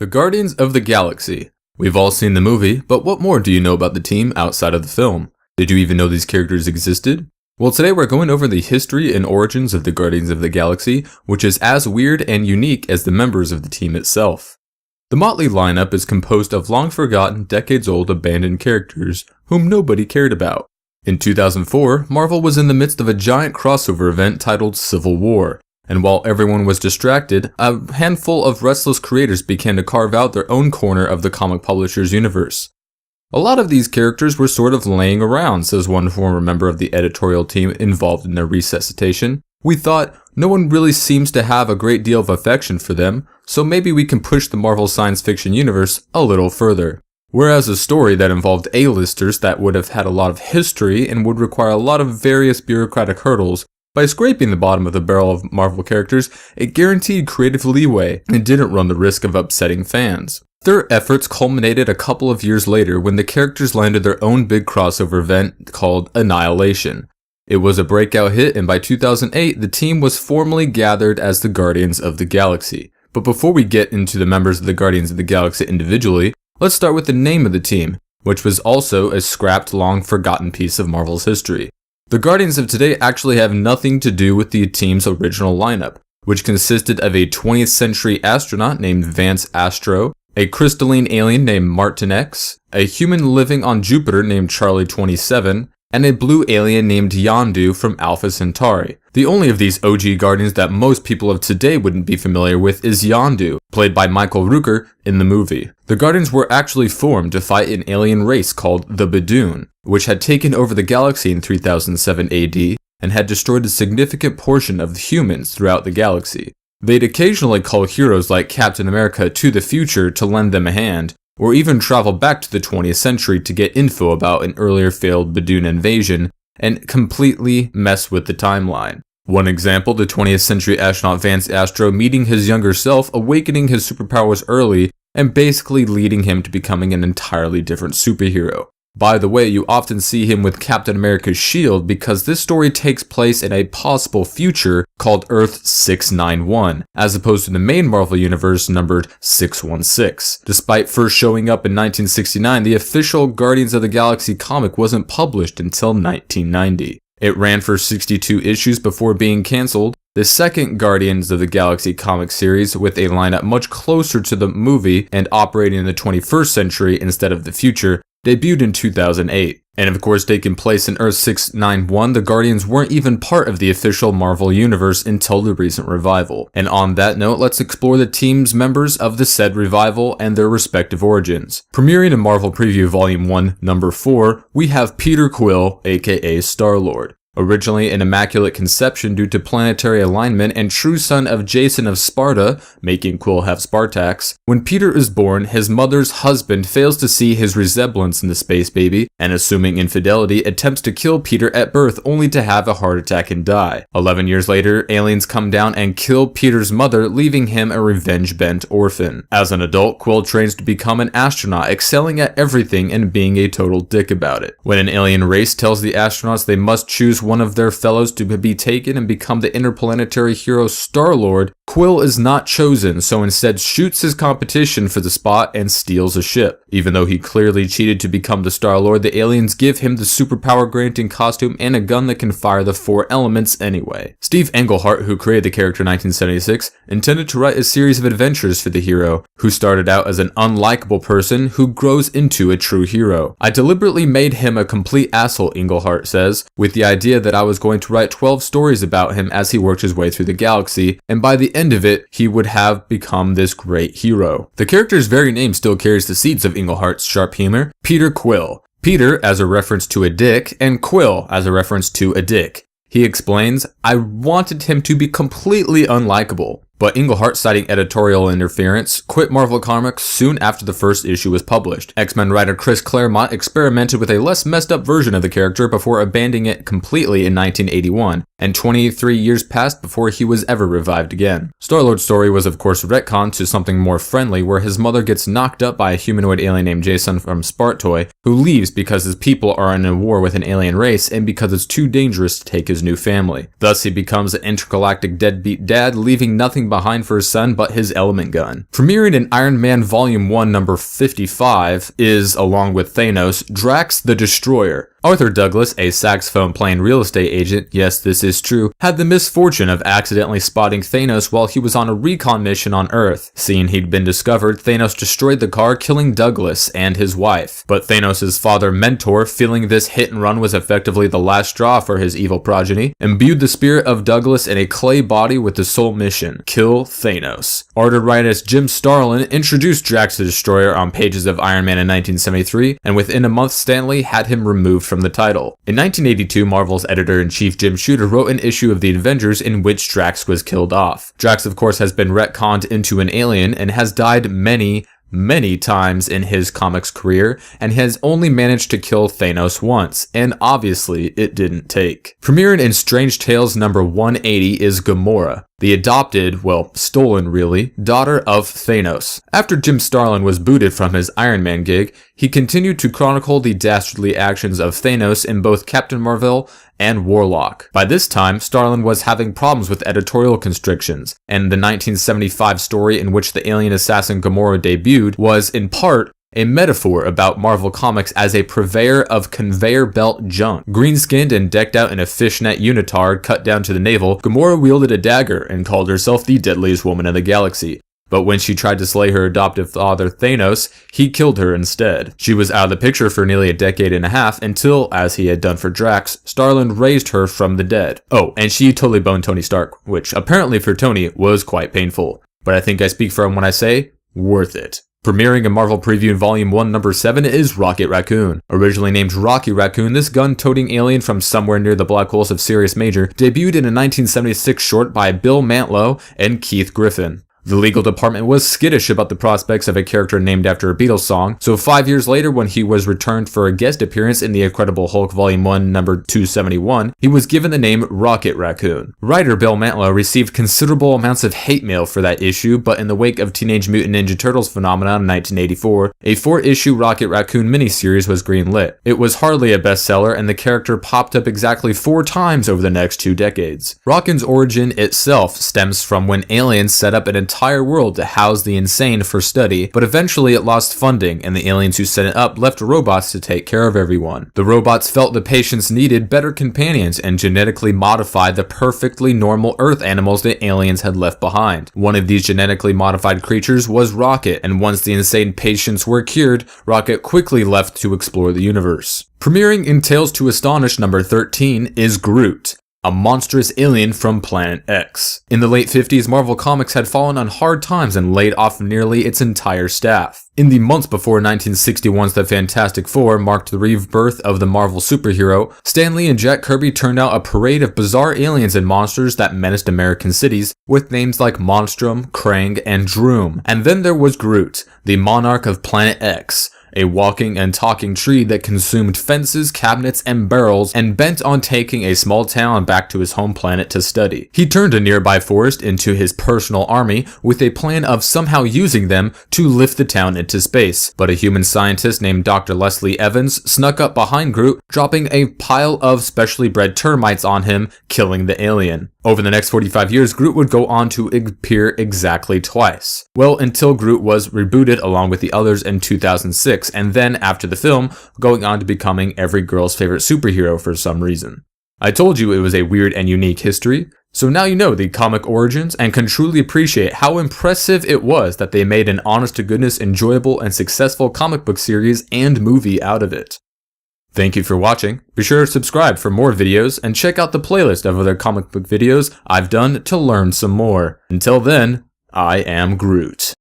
The Guardians of the Galaxy. We've all seen the movie, but what more do you know about the team outside of the film? Did you even know these characters existed? Well, today we're going over the history and origins of the Guardians of the Galaxy, which is as weird and unique as the members of the team itself. The motley lineup is composed of long-forgotten, decades-old abandoned characters whom nobody cared about. In 2004, Marvel was in the midst of a giant crossover event titled Civil War, and while everyone was distracted, a handful of restless creators began to carve out their own corner of the comic publisher's universe. A lot of these characters were sort of laying around, says one former member of the editorial team involved in their resuscitation. We thought, no one really seems to have a great deal of affection for them, so maybe we can push the Marvel science fiction universe a little further. Whereas a story that involved A-listers that would have had a lot of history and would require a lot of various bureaucratic hurdles, by scraping the bottom of the barrel of Marvel characters, it guaranteed creative leeway and didn't run the risk of upsetting fans. Their efforts culminated a couple of years later when the characters landed their own big crossover event called Annihilation. It was a breakout hit, and by 2008, the team was formally gathered as the Guardians of the Galaxy. But before we get into the members of the Guardians of the Galaxy individually, let's start with the name of the team, which was also a scrapped, long-forgotten piece of Marvel's history. The Guardians of today actually have nothing to do with the team's original lineup, which consisted of a 20th century astronaut named Vance Astro, a crystalline alien named Martin X, a human living on Jupiter named Charlie 27, and a blue alien named Yondu from Alpha Centauri. The only of these OG Guardians that most people of today wouldn't be familiar with is Yondu, played by Michael Rooker in the movie. The Guardians were actually formed to fight an alien race called the Badoon, which had taken over the galaxy in 3007 AD and had destroyed a significant portion of the humans throughout the galaxy. They'd occasionally call heroes like Captain America to the future to lend them a hand, or even travel back to the 20th century to get info about an earlier failed Badoon invasion and completely mess with the timeline. One example, the 20th century astronaut Vance Astro meeting his younger self, awakening his superpowers early, and basically leading him to becoming an entirely different superhero. By the way, you often see him with Captain America's shield because this story takes place in a possible future called Earth 691, as opposed to the main Marvel universe numbered 616. Despite first showing up in 1969, the official Guardians of the Galaxy comic wasn't published until 1990. It ran for 62 issues before being cancelled. The second Guardians of the Galaxy comic series, with a lineup much closer to the movie and operating in the 21st century instead of the future, debuted in 2008. And of course, taking place in Earth 691, the Guardians weren't even part of the official Marvel universe until the recent revival. And on that note, let's explore the team's members of the said revival and their respective origins. Premiering in Marvel Preview Volume 1, Number 4, we have Peter Quill, aka Star-Lord. Originally an immaculate conception due to planetary alignment and true son of Jason of Sparta, making Quill have Spartax, when Peter is born, his mother's husband fails to see his resemblance in the space baby, and assuming infidelity, attempts to kill Peter at birth only to have a heart attack and die. 11 years later, aliens come down and kill Peter's mother, leaving him a revenge-bent orphan. As an adult, Quill trains to become an astronaut, excelling at everything and being a total dick about it. When an alien race tells the astronauts they must choose one of their fellows to be taken and become the interplanetary hero Star-Lord, Quill is not chosen, so instead shoots his competition for the spot and steals a ship. Even though he clearly cheated to become the Star-Lord, the aliens give him the superpower-granting costume and a gun that can fire the 4 elements anyway. Steve Englehart, who created the character in 1976, intended to write a series of adventures for the hero, who started out as an unlikable person who grows into a true hero. I deliberately made him a complete asshole, Englehart says, with the idea that I was going to write 12 stories about him as he worked his way through the galaxy, and by the end of it, he would have become this great hero. The character's very name still carries the seeds of Englehart's sharp humor. Peter Quill. Peter as a reference to a dick, and Quill as a reference to a dick. He explains, I wanted him to be completely unlikable. But Englehart, citing editorial interference, quit Marvel Comics soon after the first issue was published. X-Men writer Chris Claremont experimented with a less messed up version of the character before abandoning it completely in 1981, and 23 years passed before he was ever revived again. Star-Lord's story was of course retconned to something more friendly, where his mother gets knocked up by a humanoid alien named Jason from Spartoi, who leaves because his people are in a war with an alien race and because it's too dangerous to take his new family. Thus he becomes an intergalactic deadbeat dad, leaving nothing behind for his son but his element gun. Premiering in Iron Man Volume 1 number 55 is, along with Thanos, Drax the Destroyer. Arthur Douglas, a saxophone-playing real estate agent, yes, this is true, had the misfortune of accidentally spotting Thanos while he was on a recon mission on Earth. Seeing he'd been discovered, Thanos destroyed the car, killing Douglas and his wife. But Thanos' father, Mentor, feeling this hit and run was effectively the last straw for his evil progeny, imbued the spirit of Douglas in a clay body with the sole mission: kill Thanos. Arthur writer Jim Starlin introduced Drax the Destroyer on pages of Iron Man in 1973, and within a month Stan Lee had him removed from the title. In 1982, Marvel's editor-in-chief Jim Shooter wrote an issue of the Avengers in which Drax was killed off. Drax, of course, has been retconned into an alien and has died many times in his comics career, and has only managed to kill Thanos once, and obviously it didn't take. Premiering in Strange Tales number 180 is Gamora, the adopted, well, stolen really, daughter of Thanos. After Jim Starlin was booted from his Iron Man gig, he continued to chronicle the dastardly actions of Thanos in both Captain Marvel and Warlock. By this time, Starlin was having problems with editorial constrictions, and the 1975 story in which the alien assassin Gamora debuted was, in part, a metaphor about Marvel Comics as a purveyor of conveyor belt junk. Green-skinned and decked out in a fishnet unitard cut down to the navel, Gamora wielded a dagger and called herself the deadliest woman in the galaxy. But when she tried to slay her adoptive father Thanos, he killed her instead. She was out of the picture for nearly a decade and a half until, as he had done for Drax, Starlin raised her from the dead. Oh, and she totally boned Tony Stark, which apparently for Tony was quite painful. But I think I speak for him when I say, worth it. Premiering in Marvel Preview in Volume 1 number 7 is Rocket Raccoon. Originally named Rocky Raccoon, this gun-toting alien from somewhere near the black holes of Sirius Major debuted in a 1976 short by Bill Mantlo and Keith Giffen. The legal department was skittish about the prospects of a character named after a Beatles song, so 5 years later when he was returned for a guest appearance in The Incredible Hulk Volume 1 number 271, he was given the name Rocket Raccoon. Writer Bill Mantlo received considerable amounts of hate mail for that issue, but in the wake of Teenage Mutant Ninja Turtles phenomenon in 1984, a 4-issue Rocket Raccoon miniseries was greenlit. It was hardly a bestseller, and the character popped up exactly 4 times over the next 2 decades. Raccoon's origin itself stems from when aliens set up an entire world to house the insane for study, but eventually it lost funding, and the aliens who set it up left robots to take care of everyone. The robots felt the patients needed better companions and genetically modified the perfectly normal Earth animals the aliens had left behind. One of these genetically modified creatures was Rocket, and once the insane patients were cured, Rocket quickly left to explore the universe. Premiering in Tales to Astonish number 13 is Groot, a monstrous alien from Planet X. In the late 50s, Marvel Comics had fallen on hard times and laid off nearly its entire staff. In the months before 1961's The Fantastic Four marked the rebirth of the Marvel superhero, Stan Lee and Jack Kirby turned out a parade of bizarre aliens and monsters that menaced American cities, with names like Monstrum, Krang, and Droom. And then there was Groot, the monarch of Planet X, a walking and talking tree that consumed fences, cabinets, and barrels, and bent on taking a small town back to his home planet to study. He turned a nearby forest into his personal army with a plan of somehow using them to lift the town into space. But a human scientist named Dr. Leslie Evans snuck up behind Groot, dropping a pile of specially bred termites on him, killing the alien. Over the next 45 years, Groot would go on to appear exactly twice. Well, until Groot was rebooted along with the others in 2006, and then after the film, going on to becoming every girl's favorite superhero for some reason. I told you it was a weird and unique history, so now you know the comic origins and can truly appreciate how impressive it was that they made an honest-to-goodness, enjoyable, and successful comic book series and movie out of it. Thank you for watching. Be sure to subscribe for more videos and check out the playlist of other comic book videos I've done to learn some more. Until then, I am Groot.